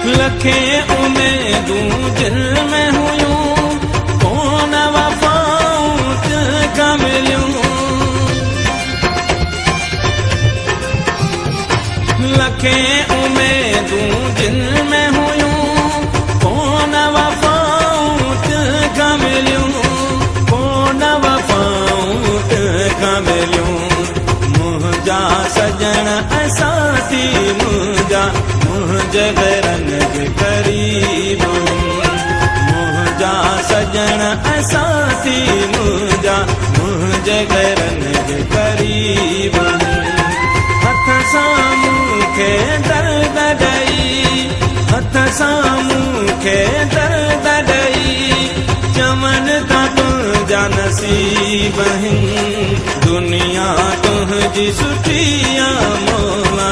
लखे उमेदूं दिल में हुयूं, कोन वफ़ाऊं तिनका मिलियूं। लखे उमेदूं दिल में हुयूं, कोन वफ़ाऊं तिनका मिलियूं, कोन वफ़ाऊं तिनका मिलियूं। मुंहिंजा सजण ऐं साथी मुंहिंजे घरनि जे क़रीब, मुंहिंजा सजण ऐं साथी मुंहिंजे घरनि जे क़रीब। हथ सां मूंखे दर्द ॾेई, हथ सां मूंखे दर्द ॾेई, चवनि था तुंहिंजा नसीब आहिनि, दुनिया तुंहिंजी सुठी आ मौला,